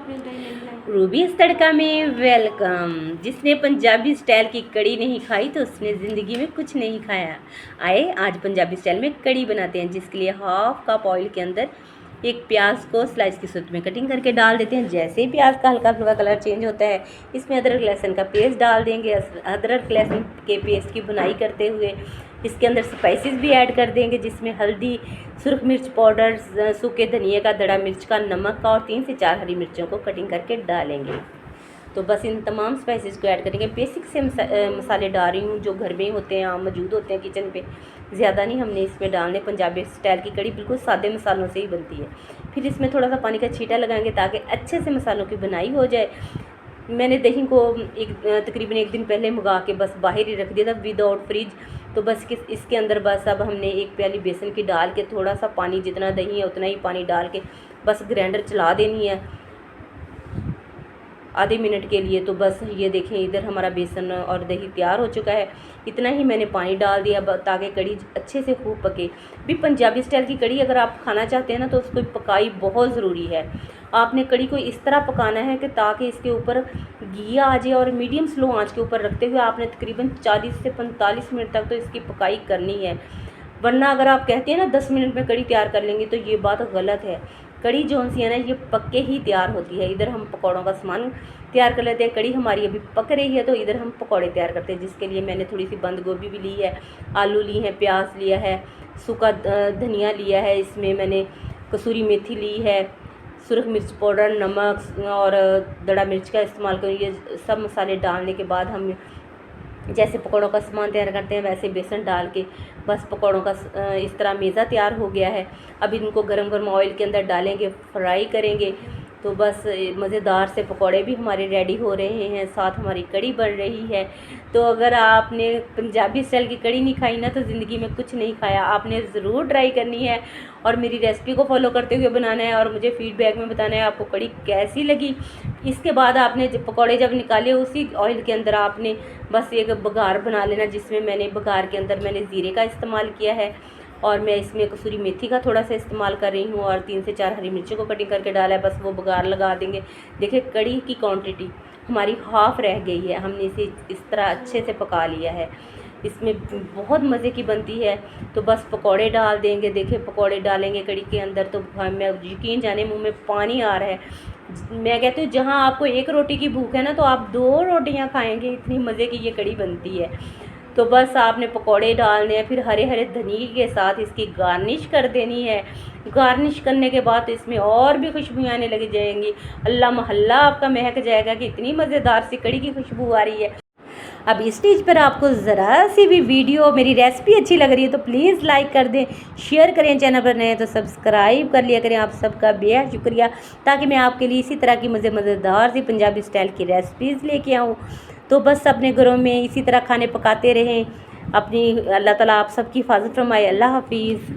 रूबीज तड़का में वेलकम। जिसने पंजाबी स्टाइल की कड़ी नहीं खाई तो उसने ज़िंदगी में कुछ नहीं खाया। आए आज पंजाबी स्टाइल में कड़ी बनाते हैं, जिसके लिए हाफ कप ऑयल के अंदर एक प्याज को स्लाइस की सूरत में कटिंग करके डाल देते हैं। जैसे ही प्याज का हल्का हल्का कलर चेंज होता है, इसमें अदरक लहसुन का पेस्ट डाल देंगे। अदरक लहसुन के पेस्ट की भुनाई करते हुए इसके अंदर स्पाइसेस भी ऐड कर देंगे, जिसमें हल्दी, सुरख मिर्च पाउडर, सूखे धनिया का दड़ा मिर्च का, नमक का और 3 से 4 हरी मिर्चों को कटिंग करके डालेंगे। तो बस इन तमाम स्पाइसेस को ऐड करेंगे। बेसिक से मसाले डाल रही हूँ जो घर में होते हैं, आम मौजूद होते हैं किचन पे, ज़्यादा नहीं हमने इसमें डालने। पंजाबी स्टाइल की कड़ी बिल्कुल सादे मसालों से ही बनती है। फिर इसमें थोड़ा सा पानी का छींटा लगाएंगे ताकि अच्छे से मसालों की बुनाई हो जाए। मैंने दही को तकरीबन 1 दिन पहले मंगा के बस बाहर ही रख दिया था विदाउट फ्रिज। तो बस इसके अंदर बस अब हमने 1 प्याली बेसन की डाल के थोड़ा सा पानी, जितना दही है उतना ही पानी डाल के बस ग्राइंडर चला देनी है आधे मिनट के लिए। तो बस ये देखें, इधर हमारा बेसन और दही तैयार हो चुका है। इतना ही मैंने पानी डाल दिया ताकि कड़ी अच्छे से खूब पके। भी पंजाबी स्टाइल की कड़ी अगर आप खाना चाहते हैं ना तो उसको पकाई बहुत ज़रूरी है। आपने कड़ी को इस तरह पकाना है कि ताकि इसके ऊपर घी आ जाए, और मीडियम स्लो आंच के ऊपर रखते हुए आपने तकरीबन 40 से 45 मिनट तक तो इसकी पकाई करनी है। वरना अगर आप कहते हैं ना 10 मिनट में कड़ी तैयार कर लेंगे, तो ये बात गलत है। कड़ी जो सी है ना ये पक्के ही तैयार होती है। इधर हम पकौड़ों का सामान तैयार कर लेते हैं। कड़ी हमारी अभी पक रही है तो इधर हम पकौड़े तैयार करते हैं, जिसके लिए मैंने थोड़ी सी बंद गोभी भी ली है, आलू ली है, प्याज लिया है, सूखा धनिया लिया है, इसमें मैंने कसूरी मेथी ली है, सुरख मिर्च पाउडर, नमक और दड़ा मिर्च का इस्तेमाल करूँ। ये सब मसाले डालने के बाद हम जैसे पकौड़ों का सामान तैयार करते हैं वैसे बेसन डाल के बस पकौड़ों का इस तरह मेज़ा तैयार हो गया है। अब इनको गरम गरम ऑयल के अंदर डालेंगे, फ्राई करेंगे। तो बस मज़ेदार से पकौड़े भी हमारे रेडी हो रहे हैं, साथ हमारी कड़ी बन रही है। तो अगर आपने पंजाबी स्टाइल की कड़ी नहीं खाई ना तो ज़िंदगी में कुछ नहीं खाया। आपने ज़रूर ट्राई करनी है और मेरी रेसिपी को फॉलो करते हुए बनाना है और मुझे फीडबैक में बताना है आपको कड़ी कैसी लगी। इसके बाद आपने पकौड़े जब निकाले उसी ऑयल के अंदर आपने बस एक बघार बना लेना, जिसमें मैंने बघार के अंदर मैंने ज़ीरे का इस्तेमाल किया है और मैं इसमें कसूरी मेथी का थोड़ा सा इस्तेमाल कर रही हूँ और 3 से 4 हरी मिर्चों को कटिंग करके डाला है। बस वो बघार लगा देंगे। देखिए कड़ी की क्वांटिटी हमारी हाफ़ रह गई है, हमने इसे इस तरह अच्छे से पका लिया है। इसमें बहुत मज़े की बनती है। तो बस पकौड़े डाल देंगे। देखिए पकौड़े डालेंगे कड़ी के अंदर तो मैं यकीन जाने मुँह में पानी आ रहा है। मैं कहती हूँ जहाँ आपको 1 रोटी की भूख है ना तो आप 2 रोटियाँ खाएँगे, इतनी मज़े की ये कड़ी बनती है। तो बस आपने पकौड़े डालने हैं, फिर हरे हरे धनिए के साथ इसकी गार्निश कर देनी है। गार्निश करने के बाद इसमें और भी खुशबू आने लग जाएंगी। अल्लाह महल्ला आपका महक जाएगा कि इतनी मज़ेदार सी कड़ी की खुशबू आ रही है। अब इस स्टेज पर आपको ज़रा सी भी वीडियो मेरी रेसिपी अच्छी लग रही है तो प्लीज़ लाइक कर दें, शेयर करें। चैनल पर नए हैं तो सब्सक्राइब कर लिया करें। आप सबका बेहद शुक्रिया, ताकि मैं आपके लिए इसी तरह की मज़ेदार सी पंजाबी स्टाइल की रेसिपीज़ लेके आऊँ। तो बस अपने घरों में इसी तरह खाने पकाते रहें। अपनी अल्लाह ताला आप सबकी हिफाजत फरमाए। अल्लाह हाफिज़।